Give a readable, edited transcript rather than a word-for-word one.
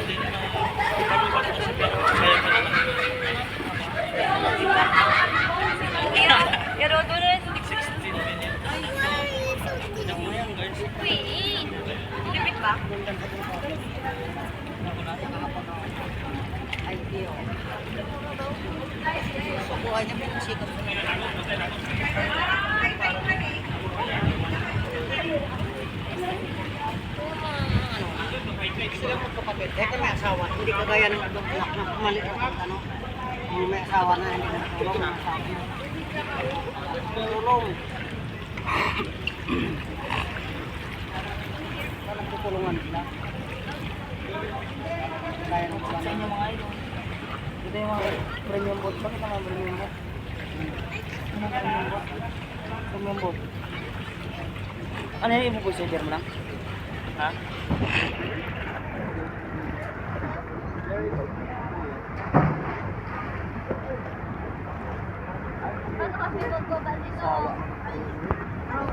Pero doon na 16 minutes. wait. Lipit ba? Ay, Dio. Subuhan niya may sikap sa sila magkapatid. Dahil may asawa, hindi kagaya ng anak na maliit ano. Kung may asawa na hindi na tulong ng asawa niya. Tulong. Parang tutulungan sila. Kaya ng sa inyo mga idol. Ito yung mga premium boat. Bakit ang mga premium boat? Ano premium boat? Premium boat. Ano yung ipo-procedure mo lang? Ha? Ano kasi magbabalito? Asawa.